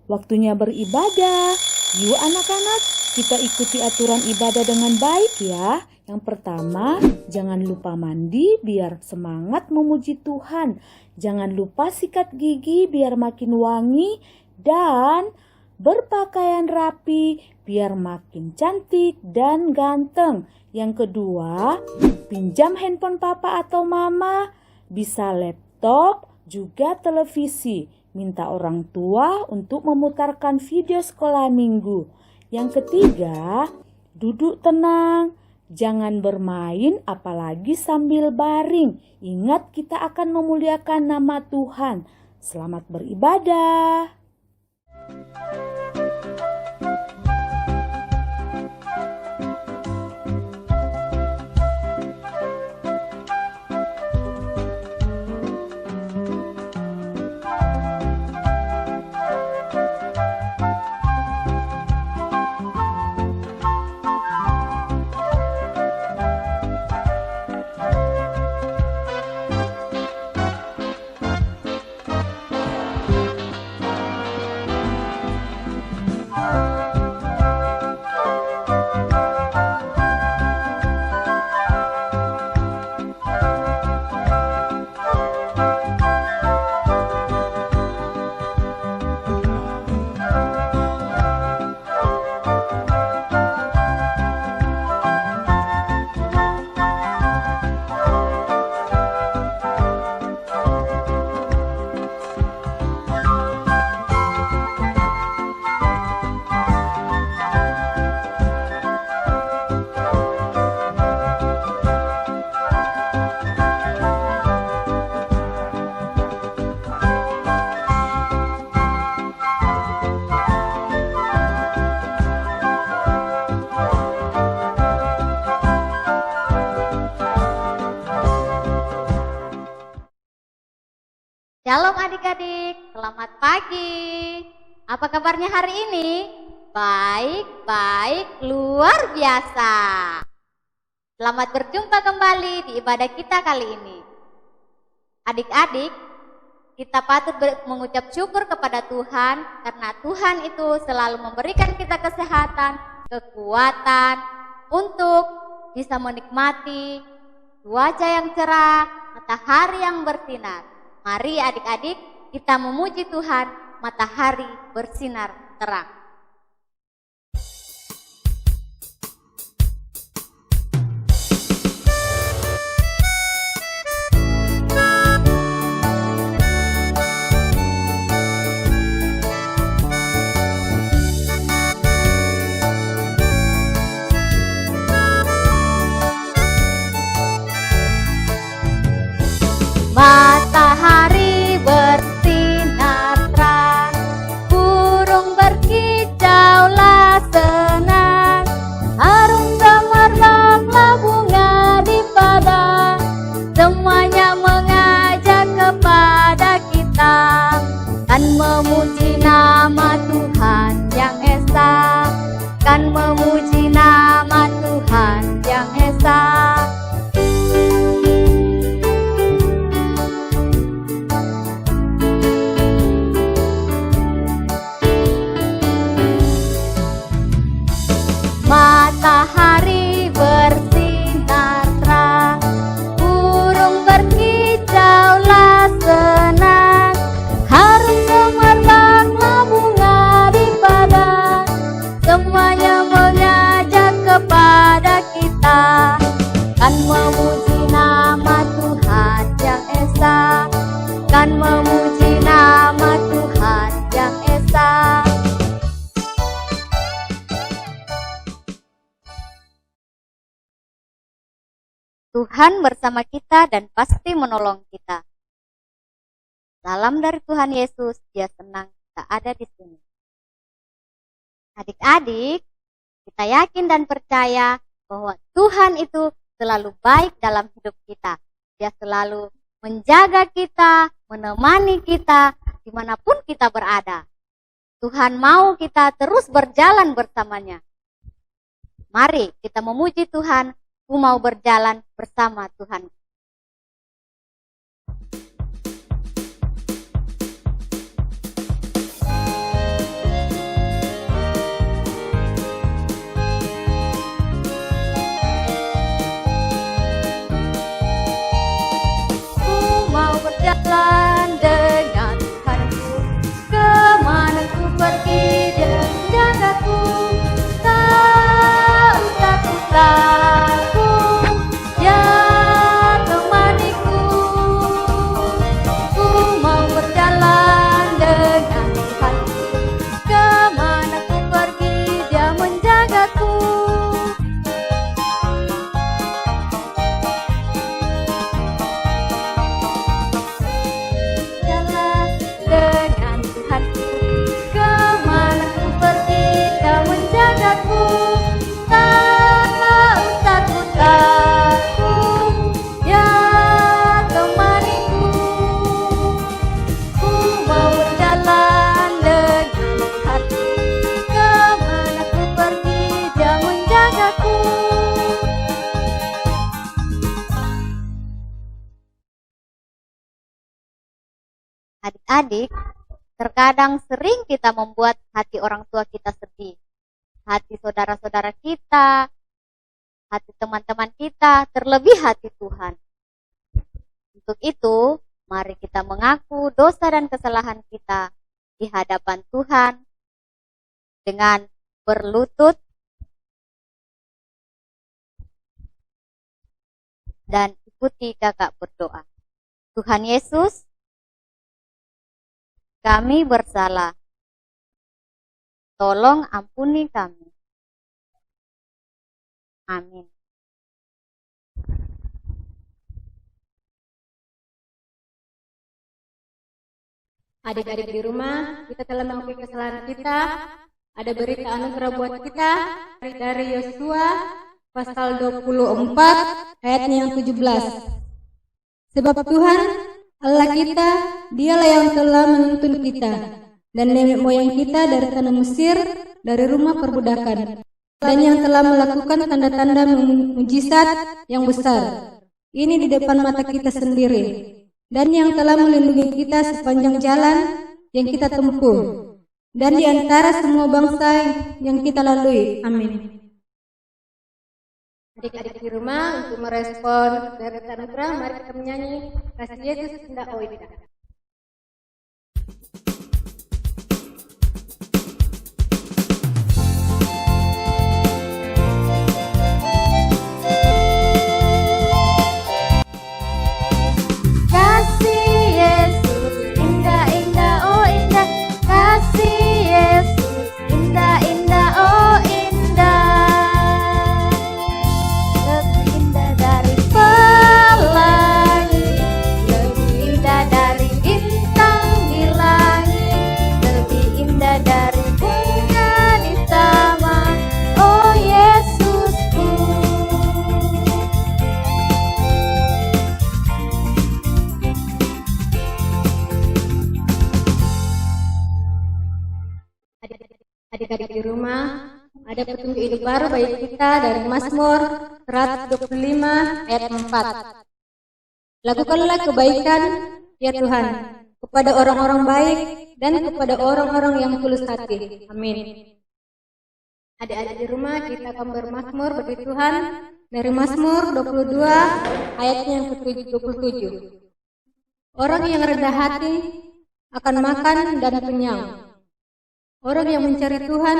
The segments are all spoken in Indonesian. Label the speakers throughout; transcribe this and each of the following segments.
Speaker 1: waktunya beribadah. Yuk anak-anak, kita ikuti aturan ibadah dengan baik ya. Yang pertama, jangan lupa mandi biar semangat memuji Tuhan. Jangan lupa sikat gigi biar makin wangi dan berpakaian rapi biar makin cantik dan ganteng. Yang kedua, pinjam handphone papa atau mama, bisa laptop, juga televisi. Minta orang tua untuk memutarkan video sekolah minggu. Yang ketiga, duduk tenang. Jangan bermain apalagi sambil baring. Ingat kita akan memuliakan nama Tuhan. Selamat beribadah.
Speaker 2: Shalom adik-adik, selamat pagi. Apa kabarnya hari ini? Baik, luar biasa. Selamat berjumpa kembali di ibadah kita kali ini. Adik-adik, kita patut mengucap syukur kepada Tuhan karena Tuhan itu selalu memberikan kita kesehatan, kekuatan untuk bisa menikmati cuaca yang cerah, matahari yang bersinar. Mari adik-adik kita memuji Tuhan, matahari bersinar terang. Matahari bersinar terang, burung berkicaulah senang, harum gemerlaplah bunga di padang, semuanya mengajak kepada kita, kan memuji nama Tuhan yang esa, kan memuji nama Tuhan yang esa. Matahari bersinar terang, burung berkicaulah senang, harum gemerlaplah bunga di padang, semuanya mengajak kepada kita, kan memuji nama Tuhan yang esa, kan memuji nama Tuhan yang esa. Tuhan bersama kita dan pasti menolong kita. Salam dari Tuhan Yesus, Dia senang kita ada di sini. Adik-adik, kita yakin dan percaya bahwa Tuhan itu selalu baik dalam hidup kita. Dia selalu menjaga kita, menemani kita, dimanapun kita berada. Tuhan mau kita terus berjalan bersamanya. Mari kita memuji Tuhan. Aku mau berjalan bersama Tuhan. Adik-adik, terkadang sering kita membuat hati orang tua kita sedih. Hati saudara-saudara kita, hati teman-teman kita, terlebih hati Tuhan. Untuk itu, mari kita mengaku dosa dan kesalahan kita di hadapan Tuhan dengan berlutut dan ikuti kakak berdoa. Tuhan Yesus, kami bersalah. Tolong ampuni kami. Amin.
Speaker 3: Adik-adik di rumah, kita telah mengakui kesalahan kita. Ada berita anugerah buat kita dari Yosua pasal 24 ayatnya yang 17. Sebab Tuhan Allah kita, dialah yang telah menuntun kita dan nenek moyang kita dari tanah Mesir, dari rumah perbudakan, dan yang telah melakukan tanda-tanda mujizat yang besar ini di depan mata kita sendiri, dan yang telah melindungi kita sepanjang jalan yang kita tempuh, dan di antara semua bangsa yang kita lalui. Amin. Adik-adik di rumah, untuk merespon dari anugerah, mari kita menyanyi Kasih Yesus Indah Oh Indah.
Speaker 2: Kasih Yesus indah indah oh indah, kasih Yesus indah indah oh indah, lebih indah dari pelangi, lebih indah dari bintang di langit, lebih indah dari bunga di taman. Oh Yesusku.
Speaker 3: Adik-adik di rumah, ada petunjuk hidup baru bagi kita dari Mazmur 125 ayat 4. Lakukanlah kebaikan, ya Tuhan, kepada orang-orang baik dan kepada orang-orang yang tulus hati. Amin. Adik-adik di rumah, kita akan bermazmur bagi Tuhan dari Mazmur 22 ayatnya yang ke-27. Orang yang rendah hati akan makan dan kenyang. Orang yang mencari Tuhan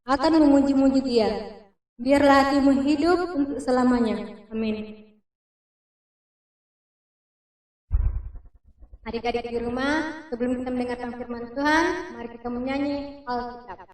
Speaker 3: akan memuji-muji Dia. Biarlah hatimu hidup untuk selamanya. Amin. Adik-adik di rumah, sebelum kita mendengarkan firman Tuhan, mari kita menyanyi Alkitab.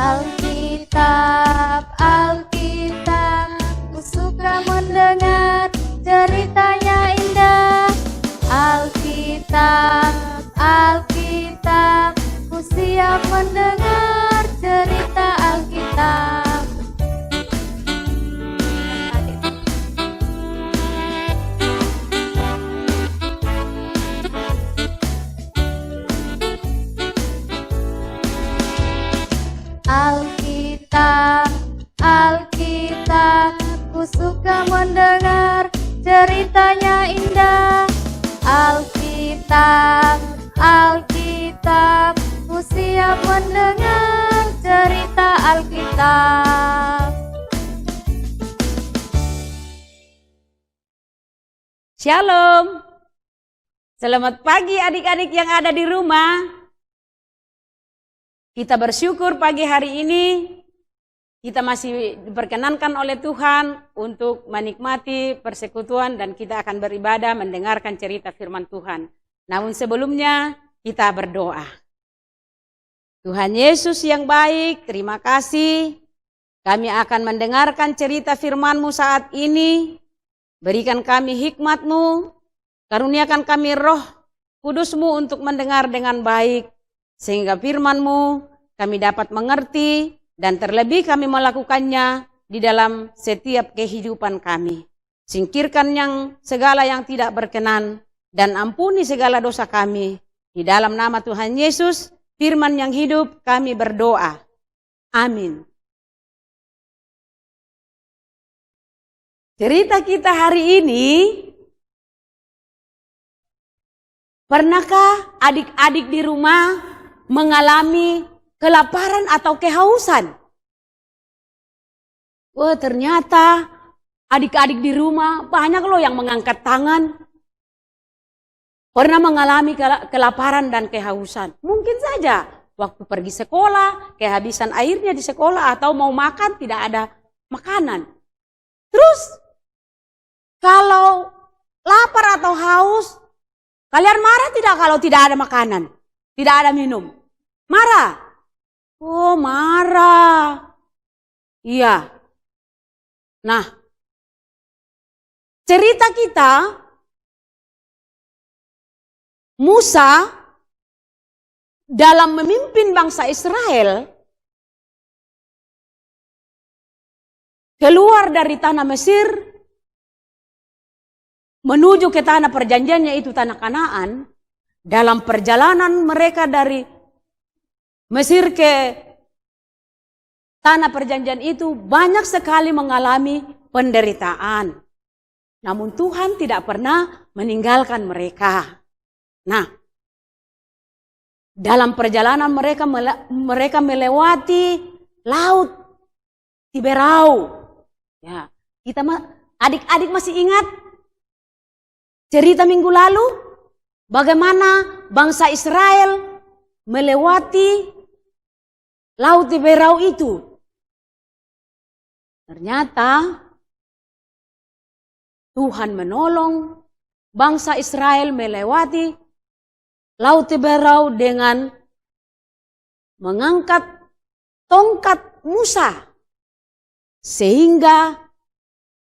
Speaker 2: Alkitab, Alkitab, ku suka mendengar ceritanya indah. Alkitab, Alkitab, ku siap mendengar cerita Alkitab. Alkitab, Alkitab, ku suka mendengar ceritanya indah. Alkitab, Alkitab, ku siap mendengar cerita Alkitab.
Speaker 4: Shalom. Selamat pagi adik-adik yang ada di rumah. Kita bersyukur pagi hari ini kita masih diperkenankan oleh Tuhan untuk menikmati persekutuan dan kita akan beribadah mendengarkan cerita firman Tuhan. Namun sebelumnya kita berdoa. Tuhan Yesus yang baik, terima kasih. Kami akan mendengarkan cerita firman-Mu saat ini. Berikan kami hikmat-Mu, karuniakan kami roh kudus-Mu untuk mendengar dengan baik. Sehingga firman-Mu kami dapat mengerti, dan terlebih kami melakukannya di dalam setiap kehidupan kami. Singkirkan segala yang tidak berkenan, dan ampuni segala dosa kami. Di dalam nama Tuhan Yesus, Firman yang hidup, kami berdoa. Amin. Cerita kita hari ini, pernahkah adik-adik di rumah mengalami kelaparan atau kehausan? Wah, ternyata adik-adik di rumah banyak loh yang mengangkat tangan. Pernah mengalami kelaparan dan kehausan. Mungkin saja waktu pergi sekolah, kehabisan airnya di sekolah, atau mau makan tidak ada makanan. Terus, kalau lapar atau haus, kalian marah tidak kalau tidak ada makanan? Tidak ada minum? Marah? Oh, marah. Iya. Nah, cerita kita, Musa dalam memimpin bangsa Israel keluar dari tanah Mesir menuju ke tanah perjanjiannya, itu tanah Kanaan. Dalam perjalanan mereka dari Mesir ke tanah perjanjian itu banyak sekali mengalami penderitaan. Namun Tuhan tidak pernah meninggalkan mereka. Nah, dalam perjalanan mereka melewati laut Tiberau. Ya, adik-adik masih ingat cerita minggu lalu bagaimana bangsa Israel melewati laut Tiberau itu? Ternyata Tuhan menolong bangsa Israel melewati laut Tiberau dengan mengangkat tongkat Musa, sehingga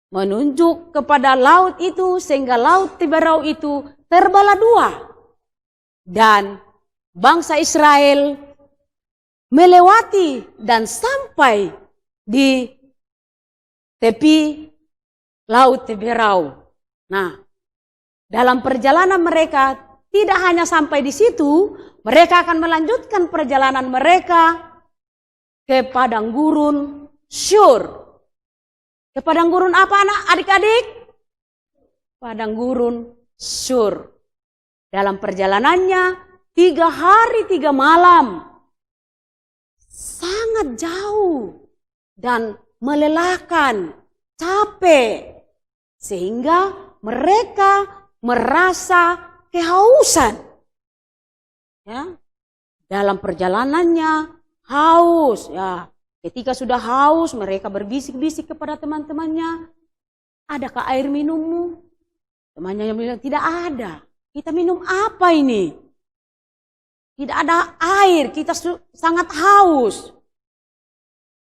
Speaker 4: menunjuk kepada laut itu, sehingga laut Tiberau itu terbelah dua. Dan bangsa Israel melewati dan sampai di tepi laut Tiberau. Nah, dalam perjalanan mereka tidak hanya sampai di situ, mereka akan melanjutkan perjalanan mereka ke padang gurun Syur. Ke padang gurun apa adik-adik? Padang gurun Syur. Dalam perjalanannya 3 hari 3 malam. Sangat jauh dan melelahkan, capek. Sehingga mereka merasa kehausan. Ya. Dalam perjalanannya haus, ya. Ketika sudah haus, mereka berbisik-bisik kepada teman-temannya, "Adakah air minummu?" Temannya yang bilang, "Tidak ada. Kita minum apa ini? Tidak ada air, kita sangat haus."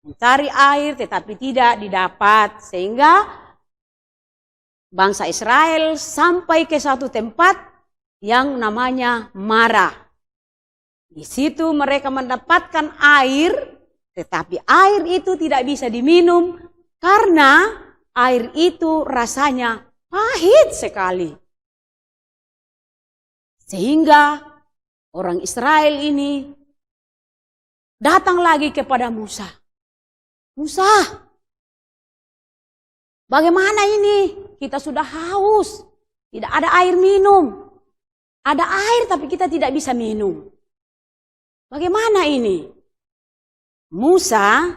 Speaker 4: Mencari air tetapi tidak didapat, sehingga bangsa Israel sampai ke satu tempat yang namanya Marah. Di situ mereka mendapatkan air, tetapi air itu tidak bisa diminum karena air itu rasanya pahit sekali. Sehingga orang Israel ini datang lagi kepada Musa. "Musa, bagaimana ini? Kita sudah haus, tidak ada air minum. Ada air tapi kita tidak bisa minum. Bagaimana ini?" Musa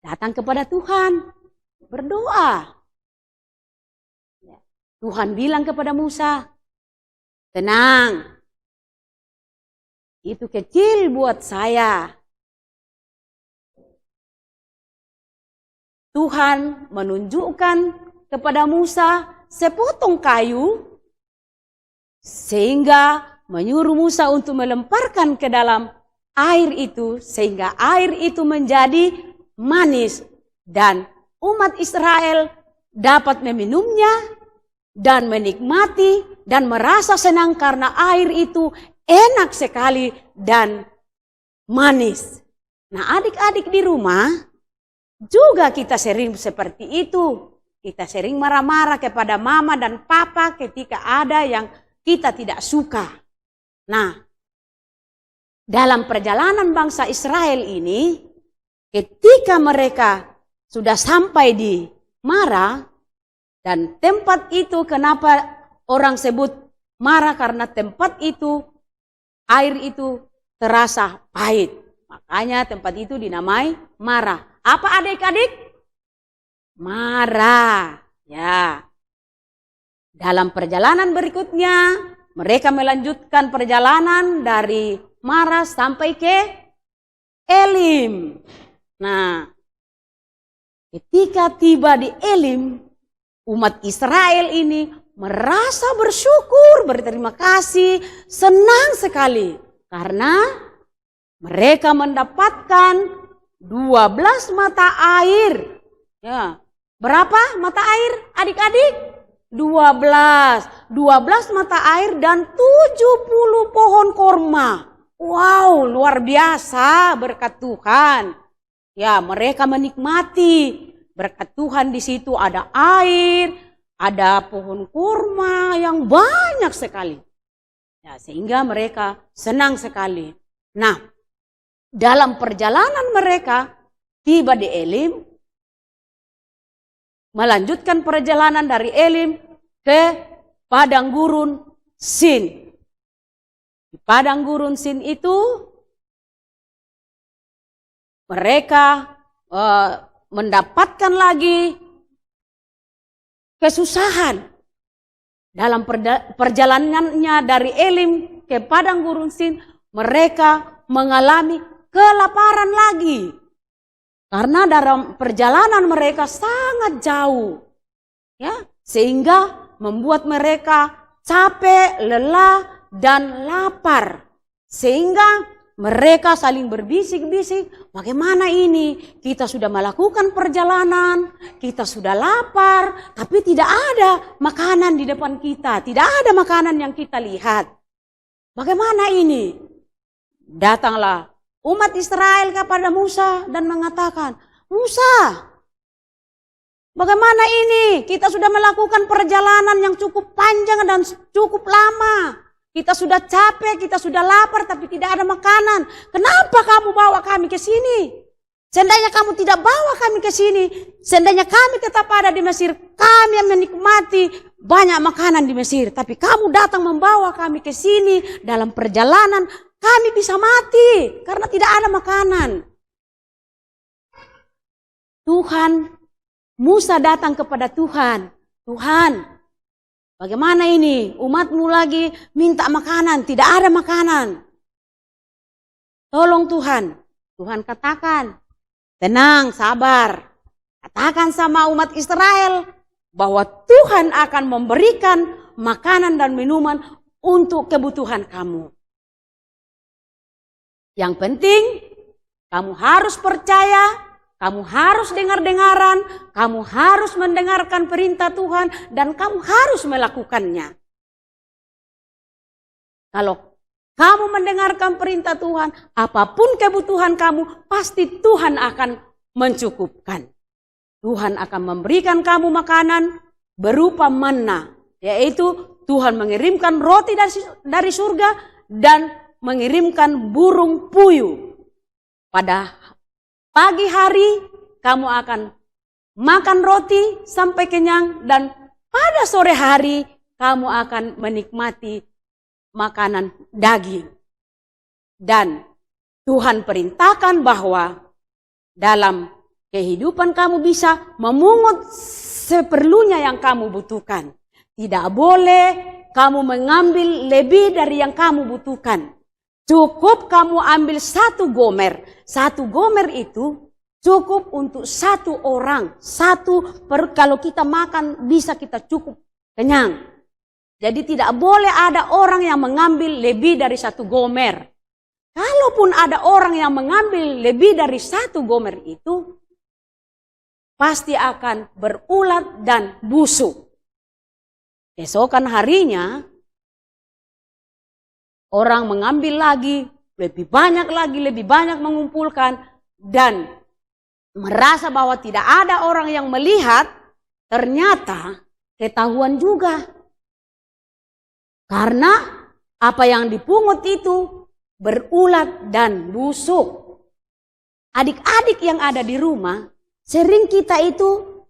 Speaker 4: datang kepada Tuhan, berdoa. Tuhan bilang kepada Musa, "Tenang, itu kecil buat saya." Tuhan menunjukkan kepada Musa sepotong kayu, sehingga menyuruh Musa untuk melemparkan ke dalam air itu, sehingga air itu menjadi manis dan umat Israel dapat meminumnya dan menikmati dan merasa senang karena air itu enak sekali dan manis. Nah, adik-adik di rumah juga kita sering seperti itu. Kita sering marah-marah kepada mama dan papa ketika ada yang kita tidak suka. Nah, dalam perjalanan bangsa Israel ini, ketika mereka sudah sampai di Mara, dan tempat itu kenapa orang sebut Mara, karena tempat itu, air itu terasa pahit. Makanya tempat itu dinamai Mara. Apa adik-adik? Mara. Ya. Dalam perjalanan berikutnya, mereka melanjutkan perjalanan dari Mara sampai ke Elim. Nah, ketika tiba di Elim, umat Israel ini merasa bersyukur, berterima kasih, senang sekali. Karena mereka mendapatkan 12 mata air. Ya, berapa mata air adik-adik? 12 mata air dan 70 pohon korma. Wow, luar biasa berkat Tuhan. Ya, mereka menikmati berkat Tuhan. Di situ ada air, ada pohon kurma yang banyak sekali. Ya, sehingga mereka senang sekali. Nah, dalam perjalanan mereka tiba di Elim, melanjutkan perjalanan dari Elim ke padang gurun Sin. Di padang gurun Sin itu mereka mendapatkan lagi kesusahan dalam perjalanannya dari Elim ke padang gurun Sin. Mereka mengalami kelaparan lagi karena dalam perjalanan mereka sangat jauh, ya, sehingga membuat mereka capek, lelah, dan lapar, sehingga mereka saling berbisik-bisik, bagaimana ini? Kita sudah melakukan perjalanan, kita sudah lapar, tapi tidak ada makanan di depan kita, tidak ada makanan yang kita lihat. Bagaimana ini? Datanglah umat Israel kepada Musa dan mengatakan, Musa, bagaimana ini? Kita sudah melakukan perjalanan yang cukup panjang dan cukup lama. Kita sudah capek, kita sudah lapar, tapi tidak ada makanan. Kenapa kamu bawa kami ke sini? Seandainya kamu tidak bawa kami ke sini, seandainya kami tetap ada di Mesir, kami yang menikmati banyak makanan di Mesir. Tapi kamu datang membawa kami ke sini dalam perjalanan, kami bisa mati karena tidak ada makanan. Musa datang kepada Tuhan. Tuhan, bagaimana ini? Umatmu lagi minta makanan, tidak ada makanan. Tolong Tuhan. Tuhan katakan, tenang, sabar. Katakan sama umat Israel bahwa Tuhan akan memberikan makanan dan minuman untuk kebutuhan kamu. Yang penting, kamu harus percaya, kamu harus dengar-dengaran, kamu harus mendengarkan perintah Tuhan, dan kamu harus melakukannya. Kalau kamu mendengarkan perintah Tuhan, apapun kebutuhan kamu, pasti Tuhan akan mencukupkan. Tuhan akan memberikan kamu makanan berupa manna, yaitu Tuhan mengirimkan roti dari surga dan mengirimkan burung puyuh. Pada pagi hari kamu akan makan roti sampai kenyang, dan pada sore hari kamu akan menikmati makanan daging. Dan Tuhan perintahkan bahwa dalam kehidupan kamu bisa memungut seperlunya yang kamu butuhkan. Tidak boleh kamu mengambil lebih dari yang kamu butuhkan. Cukup kamu ambil 1 gomer. 1 gomer itu cukup untuk 1 orang. Kalau kita makan bisa kita cukup kenyang. Jadi tidak boleh ada orang yang mengambil lebih dari 1 gomer. Kalaupun ada orang yang mengambil lebih dari 1 gomer itu, pasti akan berulat dan busuk. Esokan harinya, orang mengambil lagi lebih banyak mengumpulkan, dan merasa bahwa tidak ada orang yang melihat, ternyata ketahuan juga. Karena apa yang dipungut itu berulat dan busuk. Adik-adik yang ada di rumah, sering kita itu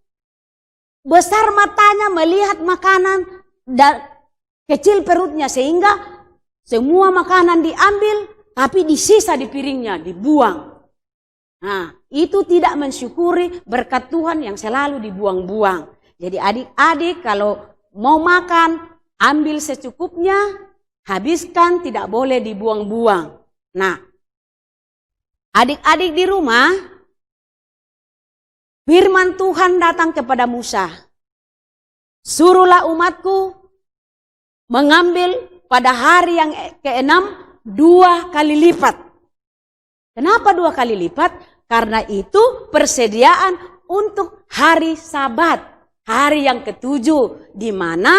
Speaker 4: besar matanya melihat makanan dan kecil perutnya, sehingga semua makanan diambil, tapi disisa di piringnya, dibuang. Nah, itu tidak mensyukuri berkat Tuhan yang selalu dibuang-buang. Jadi adik-adik kalau mau makan, ambil secukupnya, habiskan, tidak boleh dibuang-buang. Nah, adik-adik di rumah, firman Tuhan datang kepada Musa. Suruhlah umatku mengambil pada hari yang ke-6 2 kali lipat. Kenapa 2 kali lipat? Karena itu persediaan untuk hari Sabat, hari yang ke-7, di mana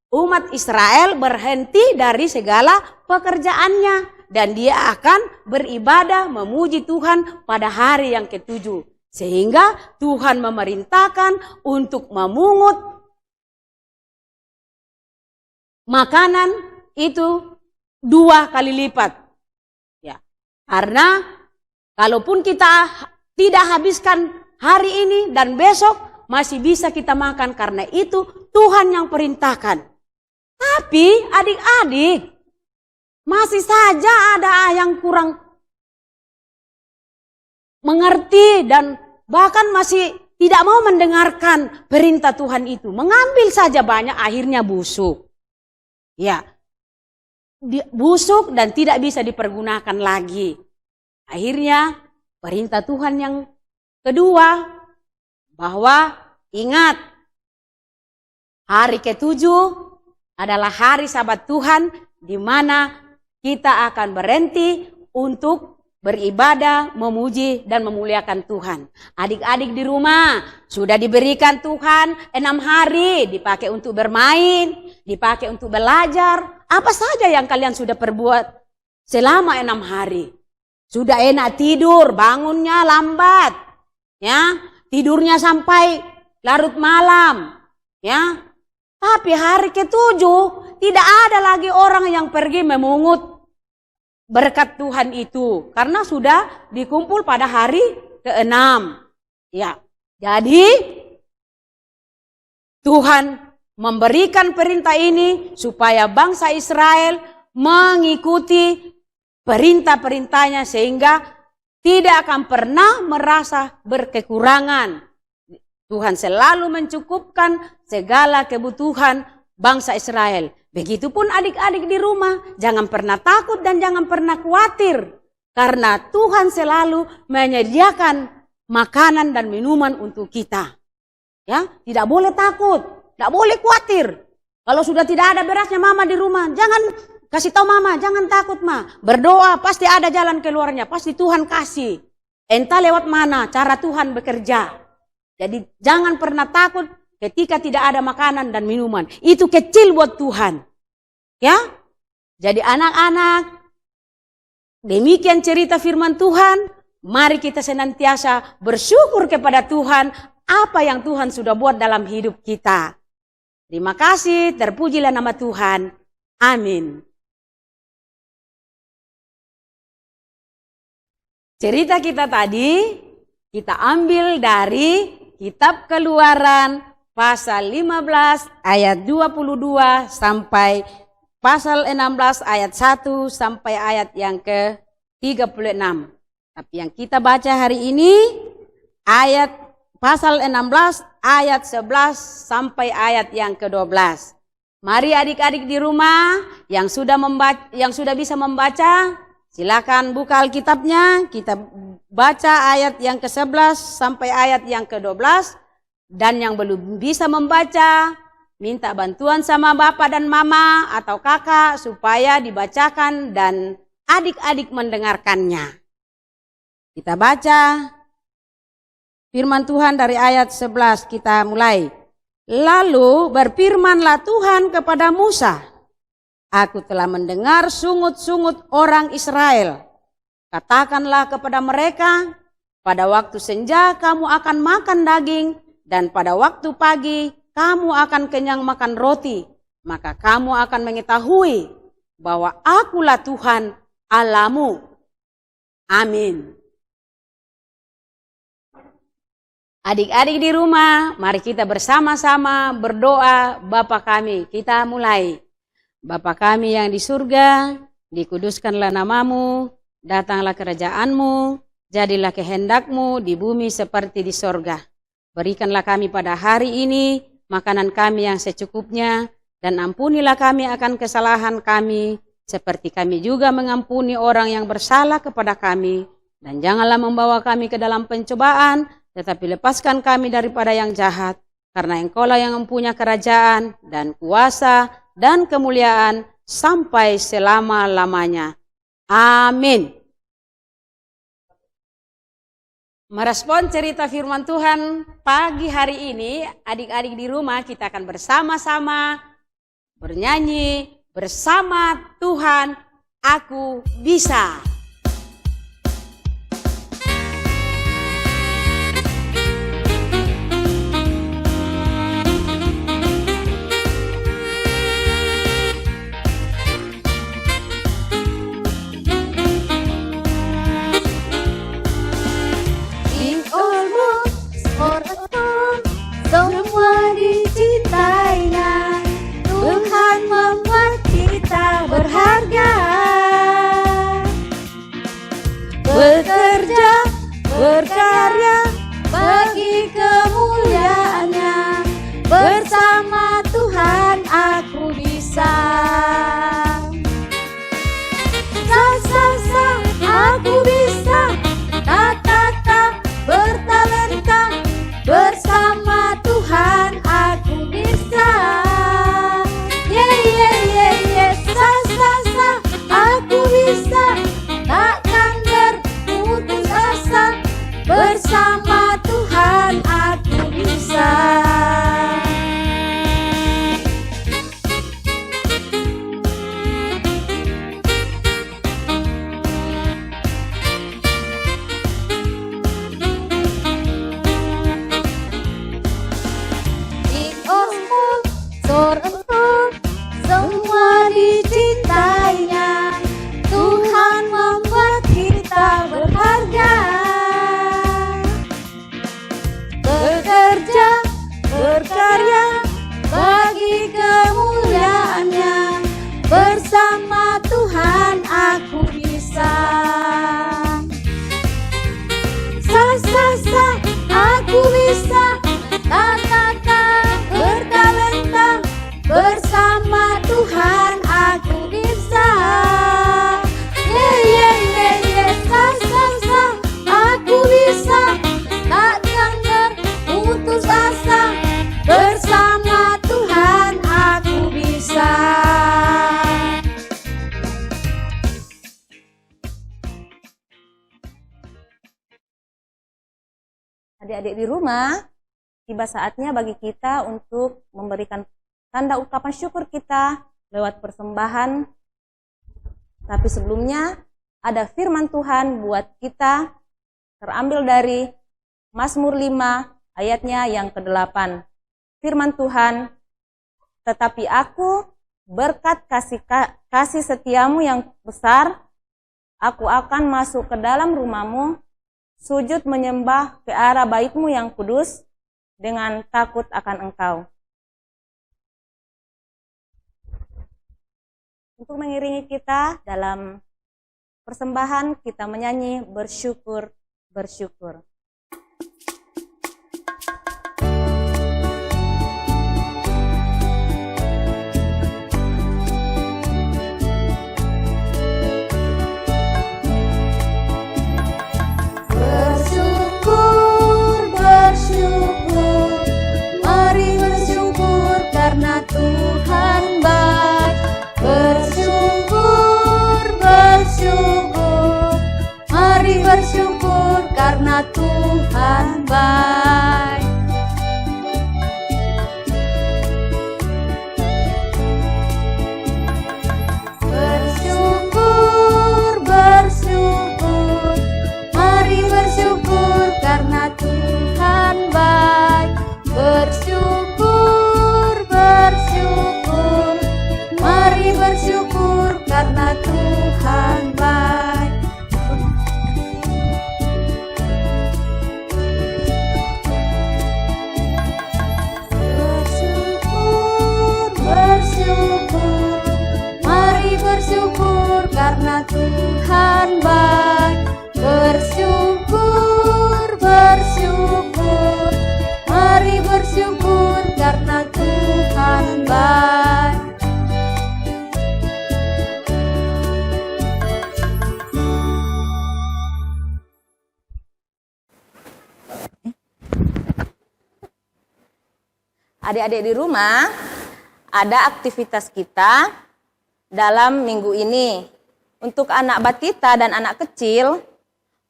Speaker 4: umat Israel berhenti dari segala pekerjaannya dan dia akan beribadah memuji Tuhan pada hari yang ke-7. Sehingga Tuhan memerintahkan untuk memungut makanan itu 2 kali lipat. Ya. Karena kalaupun kita tidak habiskan hari ini dan besok, masih bisa kita makan, karena itu Tuhan yang perintahkan. Tapi adik-adik, masih saja ada yang kurang mengerti dan bahkan masih tidak mau mendengarkan perintah Tuhan itu. Mengambil saja banyak, akhirnya busuk. Ya, busuk dan tidak bisa dipergunakan lagi. Akhirnya perintah Tuhan yang kedua, bahwa ingat, hari ke-7 adalah hari Sabat Tuhan, di mana kita akan berhenti untuk beribadah, memuji dan memuliakan Tuhan. Adik-adik di rumah sudah diberikan Tuhan 6 hari, dipakai untuk bermain, dipakai untuk belajar. Apa saja yang kalian sudah perbuat selama 6 hari? Sudah enak tidur, bangunnya lambat, ya, tidurnya sampai larut malam, ya. Tapi hari ke-7 tidak ada lagi orang yang pergi memungut berkat Tuhan itu, karena sudah dikumpul pada hari ke-6. Ya. Jadi Tuhan memberikan perintah ini supaya bangsa Israel mengikuti perintah-perintahnya, sehingga tidak akan pernah merasa berkekurangan. Tuhan selalu mencukupkan segala kebutuhan bangsa Israel. Begitupun adik-adik di rumah, jangan pernah takut dan jangan pernah khawatir, karena Tuhan selalu menyediakan makanan dan minuman untuk kita. Ya, tidak boleh takut, tidak boleh khawatir. Kalau sudah tidak ada berasnya mama di rumah, jangan kasih tahu mama, jangan takut ma. Berdoa, pasti ada jalan keluarnya, pasti Tuhan kasih. Entah lewat mana cara Tuhan bekerja. Jadi jangan pernah takut ketika tidak ada makanan dan minuman. Itu kecil buat Tuhan. Ya, jadi anak-anak, demikian cerita firman Tuhan. Mari kita senantiasa bersyukur kepada Tuhan apa yang Tuhan sudah buat dalam hidup kita. Terima kasih, terpujilah nama Tuhan. Amin. Cerita kita tadi kita ambil dari Kitab Keluaran pasal 15 ayat 22 sampai pasal 16 ayat 1 sampai ayat yang ke-36. Tapi yang kita baca hari ini ayat pasal 16 ayat 11 sampai ayat yang ke-12. Mari adik-adik di rumah yang sudah bisa membaca, silakan buka Alkitabnya. Kita baca ayat yang ke-11 sampai ayat yang ke-12. Dan yang belum bisa membaca, minta bantuan sama bapak dan mama atau kakak supaya dibacakan dan adik-adik mendengarkannya. Kita baca firman Tuhan dari ayat 11, kita mulai. Lalu berfirmanlah Tuhan kepada Musa, Aku telah mendengar sungut-sungut orang Israel. Katakanlah kepada mereka, pada waktu senja kamu akan makan daging, dan pada waktu pagi kamu akan kenyang makan roti. Maka kamu akan mengetahui bahwa akulah Tuhan Allahmu. Amin. Adik-adik di rumah, mari kita bersama-sama berdoa Bapa kami. Kita mulai. Bapa kami yang di surga, dikuduskanlah namamu, datanglah kerajaanmu, jadilah kehendakmu di bumi seperti di sorga. Berikanlah kami pada hari ini makanan kami yang secukupnya, dan ampunilah kami akan kesalahan kami, seperti kami juga mengampuni orang yang bersalah kepada kami. Dan janganlah membawa kami ke dalam pencobaan, tetapi lepaskan kami daripada yang jahat, karena Engkaulah yang mempunyai kerajaan dan kuasa dan kemuliaan sampai selama-lamanya. Amin. Merespon cerita firman Tuhan pagi hari ini, adik-adik di rumah kita akan bersama-sama bernyanyi bersama Tuhan, aku bisa.
Speaker 2: Semua dicintainya, Tuhan membuat kita berharga. Bekerja, berkarya, bagi kemuliaannya, bersama Tuhan aku bisa. Sa, aku bisa, ta, bertalenta, bersama Tuhan aku bisa. Sa, aku bisa, takkan berputus asa, bersama Tuhan aku bisa. Semua dicintainya, Tuhan membuat kita berharga. Bekerja, berkarya, bagi kemuliaannya, bersama Tuhan aku bisa. Sa, aku bisa, ta, bertalenta, bersama Tuhan aku bisa. Sa, aku bisa, takkan berputus asa, bersama Tuhan aku bisa.
Speaker 5: Adik-adik di rumah, tiba saatnya bagi kita untuk memberikan tanda ungkapan syukur kita lewat persembahan. Tapi sebelumnya ada firman Tuhan buat kita terambil dari Mazmur 5 ayatnya yang ke-8. Firman Tuhan, tetapi aku berkat kasih setiamu yang besar, aku akan masuk ke dalam rumahmu, sujud menyembah ke arah baitmu yang kudus, dengan takut akan Engkau. Untuk mengiringi kita dalam persembahan, kita menyanyi bersyukur, bersyukur.
Speaker 2: Bersyukur karena Tuhan
Speaker 3: Tuhan baik. Bersyukur, bersyukur, mari bersyukur karena Tuhan baik.
Speaker 5: Adik-adik di rumah, ada aktivitas kita dalam minggu ini. Untuk anak batita dan anak kecil,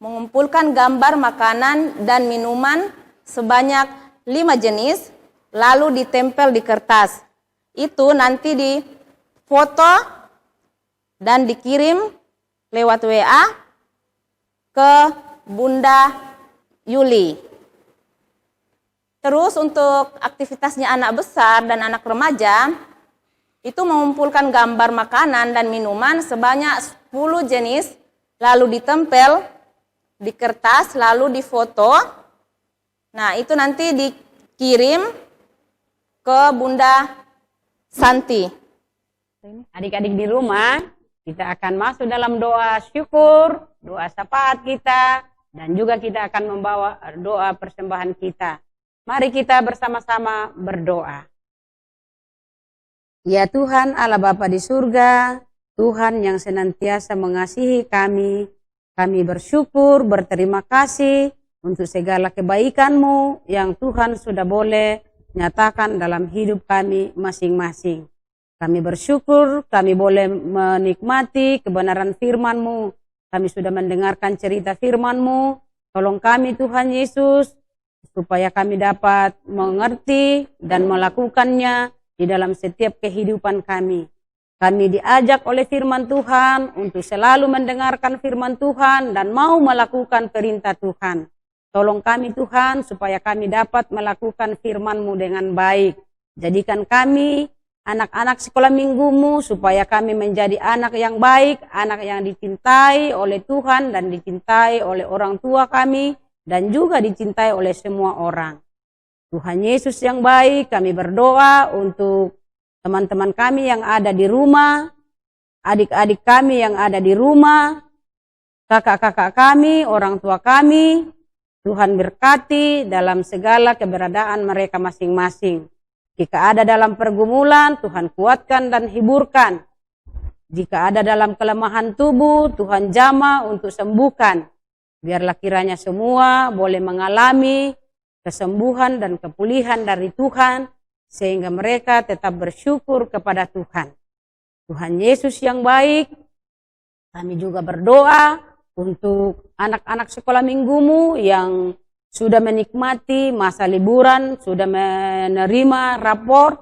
Speaker 5: mengumpulkan gambar makanan dan minuman sebanyak 5 jenis, lalu ditempel di kertas. Itu nanti difoto dan dikirim lewat WA ke Bunda Yuli. Terus untuk aktivitasnya anak besar dan anak remaja, itu mengumpulkan gambar makanan dan minuman sebanyak 10 jenis, lalu ditempel di kertas, lalu difoto. Nah, itu nanti dikirim ke Bunda Santi.
Speaker 4: Adik-adik di rumah, kita akan masuk dalam doa syukur, doa syafaat kita, dan juga kita akan membawa doa persembahan kita. Mari kita bersama-sama berdoa. Ya Tuhan Allah Bapa di surga, Tuhan yang senantiasa mengasihi kami bersyukur, berterima kasih untuk segala kebaikan-Mu yang Tuhan sudah boleh nyatakan dalam hidup kami masing-masing. Kami bersyukur, kami boleh menikmati kebenaran firman-Mu. Kami sudah mendengarkan cerita firman-Mu. Tolong kami Tuhan Yesus, supaya kami dapat mengerti dan melakukannya di dalam setiap kehidupan kami. Kami diajak oleh firman Tuhan untuk selalu mendengarkan firman Tuhan dan mau melakukan perintah Tuhan. Tolong kami Tuhan supaya kami dapat melakukan firman-Mu dengan baik. Jadikan kami anak-anak sekolah minggu-Mu supaya kami menjadi anak yang baik, anak yang dicintai oleh Tuhan dan dicintai oleh orang tua kami, dan juga dicintai oleh semua orang. Tuhan Yesus yang baik, kami berdoa untuk teman-teman kami yang ada di rumah, adik-adik kami yang ada di rumah, kakak-kakak kami, orang tua kami. Tuhan berkati dalam segala keberadaan mereka masing-masing. Jika ada dalam pergumulan, Tuhan kuatkan dan hiburkan. Jika ada dalam kelemahan tubuh, Tuhan jamah untuk sembuhkan. Biarlah kiranya semua boleh mengalami kesembuhan dan kepulihan dari Tuhan, sehingga mereka tetap bersyukur kepada Tuhan. Tuhan Yesus yang baik, kami juga berdoa untuk anak-anak sekolah minggu-Mu yang sudah menikmati masa liburan, sudah menerima rapor.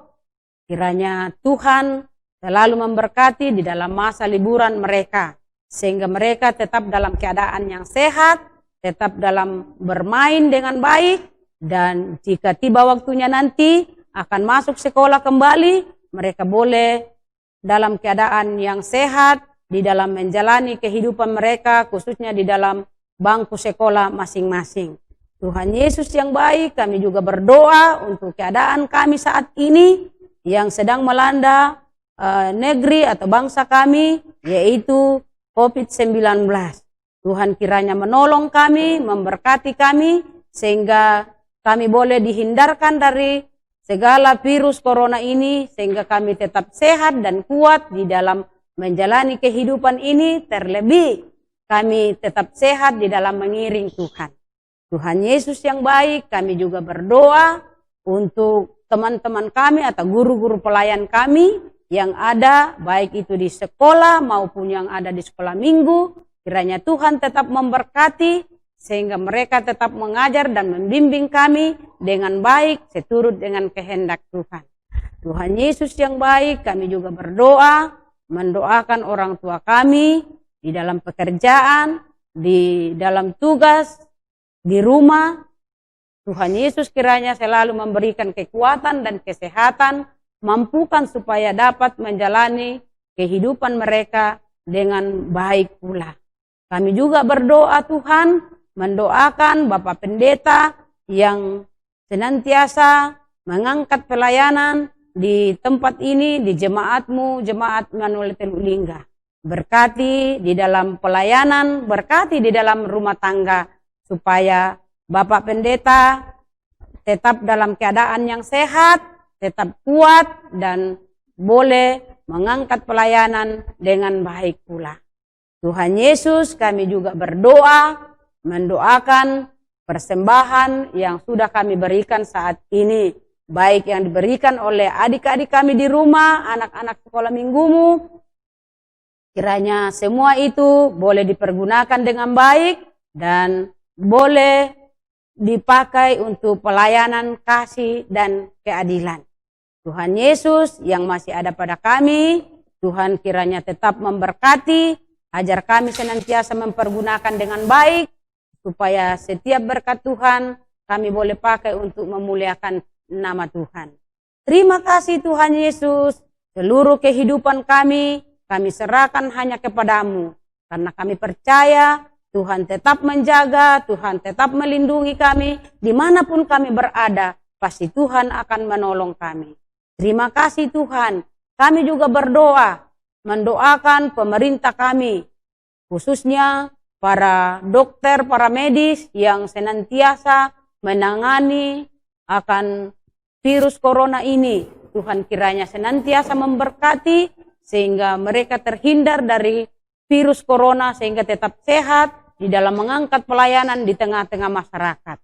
Speaker 4: Kiranya Tuhan selalu memberkati di dalam masa liburan mereka, sehingga mereka tetap dalam keadaan yang sehat, tetap dalam bermain dengan baik, dan jika tiba waktunya nanti akan masuk sekolah kembali, mereka boleh dalam keadaan yang sehat, di dalam menjalani kehidupan mereka, khususnya di dalam bangku sekolah masing-masing. Tuhan Yesus yang baik, kami juga berdoa untuk keadaan kami saat ini yang sedang melanda negeri atau bangsa kami, yaitu COVID-19. Tuhan kiranya menolong kami, memberkati kami, sehingga kami boleh dihindarkan dari segala virus corona ini, sehingga kami tetap sehat dan kuat di dalam menjalani kehidupan ini, terlebih kami tetap sehat di dalam mengiring Tuhan. Tuhan Yesus yang baik, kami juga berdoa untuk teman-teman kami atau guru-guru pelayan kami yang ada, baik itu di sekolah maupun yang ada di sekolah minggu. Kiranya Tuhan tetap memberkati, sehingga mereka tetap mengajar dan membimbing kami dengan baik, seturut dengan kehendak Tuhan. Tuhan Yesus yang baik, kami juga berdoa, mendoakan orang tua kami di dalam pekerjaan, di dalam tugas, di rumah. Tuhan Yesus kiranya selalu memberikan kekuatan dan kesehatan, mampukan supaya dapat menjalani kehidupan mereka dengan baik pula. Kami juga berdoa Tuhan, mendoakan Bapak Pendeta yang senantiasa mengangkat pelayanan di tempat ini, di jemaat-Mu, Jemaat Immanuel Teluk Lingga. berkati di dalam pelayanan, berkati di dalam rumah tangga, supaya Bapak Pendeta tetap dalam keadaan yang sehat, tetap kuat, dan boleh mengangkat pelayanan dengan baik pula. Tuhan Yesus, kami juga berdoa, mendoakan persembahan yang sudah kami berikan saat ini, baik yang diberikan oleh adik-adik kami di rumah, anak-anak sekolah minggumu. Kiranya semua itu boleh dipergunakan dengan baik dan boleh dipakai untuk pelayanan kasih dan keadilan. Tuhan Yesus yang masih ada pada kami, Tuhan kiranya tetap memberkati, ajar kami senantiasa mempergunakan dengan baik, supaya setiap berkat Tuhan kami boleh pakai untuk memuliakan nama Tuhan. Terima kasih Tuhan Yesus, seluruh kehidupan kami serahkan hanya kepadamu. Karena kami percaya Tuhan tetap menjaga, Tuhan tetap melindungi kami, dimanapun kami berada, pasti Tuhan akan menolong kami. Terima kasih Tuhan, kami juga berdoa, mendoakan pemerintah kami, khususnya para dokter, para medis yang senantiasa menangani akan virus corona ini. Tuhan kiranya senantiasa memberkati sehingga mereka terhindar dari virus corona, sehingga tetap sehat di dalam mengangkat pelayanan di tengah-tengah masyarakat.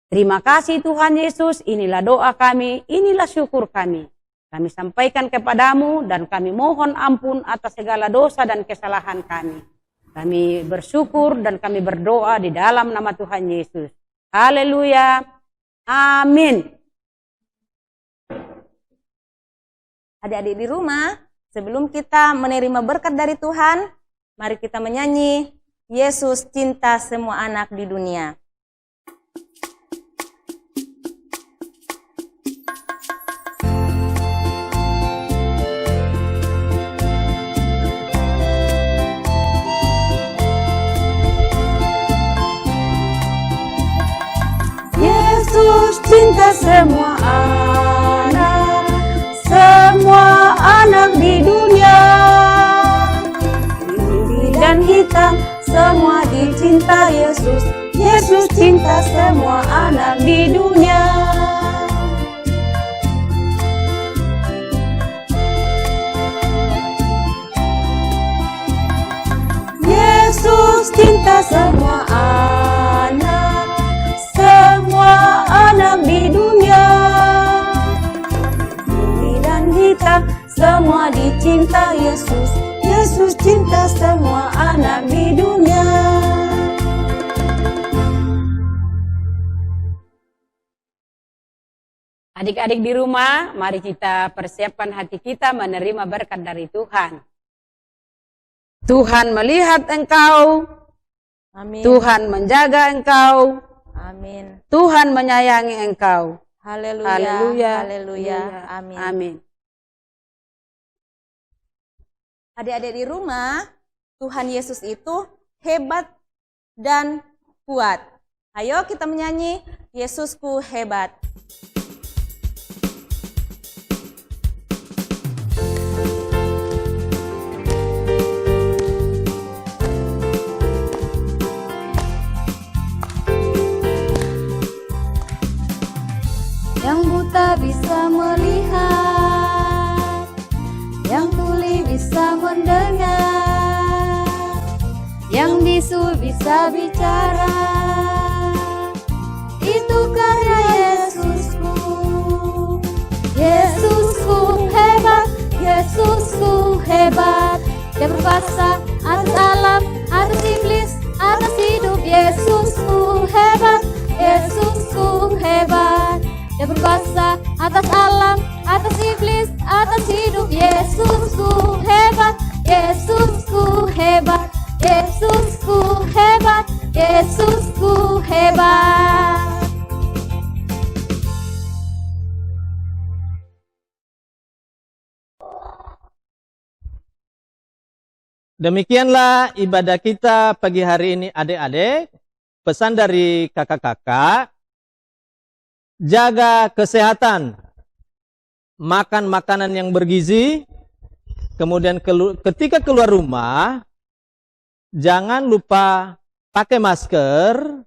Speaker 4: Terima kasih Tuhan Yesus, inilah doa kami, inilah syukur kami. Kami sampaikan kepadamu dan kami mohon ampun atas segala dosa dan kesalahan kami. Kami bersyukur dan kami berdoa di dalam nama Tuhan Yesus. Haleluya. Amin.
Speaker 5: Adik-adik di rumah, sebelum kita menerima berkat dari Tuhan, mari kita menyanyi Yesus cinta semua anak di dunia. Yesus cinta semua anak di dunia. Putih dan hitam semua dicinta Yesus. Yesus cinta semua anak di dunia. Yesus cinta semua anak di dunia. Putih dan hitam semua dicinta Yesus. Yesus cinta semua anak di dunia.
Speaker 4: Adik-adik di rumah, mari kita persiapkan hati kita menerima berkat dari Tuhan. Tuhan melihat engkau,
Speaker 5: Amin.
Speaker 4: Tuhan menjaga engkau,
Speaker 5: Amin.
Speaker 4: Tuhan menyayangi engkau.
Speaker 5: Haleluya.
Speaker 4: Haleluya.
Speaker 5: Haleluya. Amin.
Speaker 4: Amin.
Speaker 5: Adik-adik di rumah, Tuhan Yesus itu hebat dan kuat. Ayo kita menyanyi Yesusku hebat.
Speaker 3: Yang buta bisa melihat, yang tuli bisa mendengar, yang bisu bisa bicara. Itu karya Yesusku. Yesusku hebat, Yesusku hebat. Dia berkuasa atas alam, atas iblis, atas hidup. Yesusku hebat, Yesusku hebat. Dia berkuasa atas alam, atas iblis, atas hidup. Yesusku hebat, Yesusku hebat, Yesusku hebat, Yesusku hebat.
Speaker 6: Demikianlah ibadah kita pagi hari ini adik-adik. Pesan dari kakak-kakak, jaga kesehatan, makan makanan yang bergizi, Kemudian ketika keluar rumah, jangan lupa pakai masker.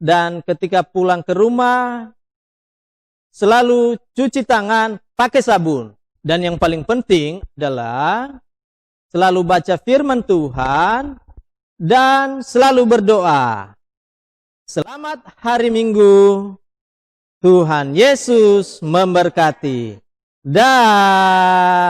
Speaker 6: Dan ketika pulang ke rumah, selalu cuci tangan pakai sabun. Dan yang paling penting adalah selalu baca firman Tuhan dan selalu berdoa. Selamat hari Minggu. Tuhan Yesus memberkati. Dah.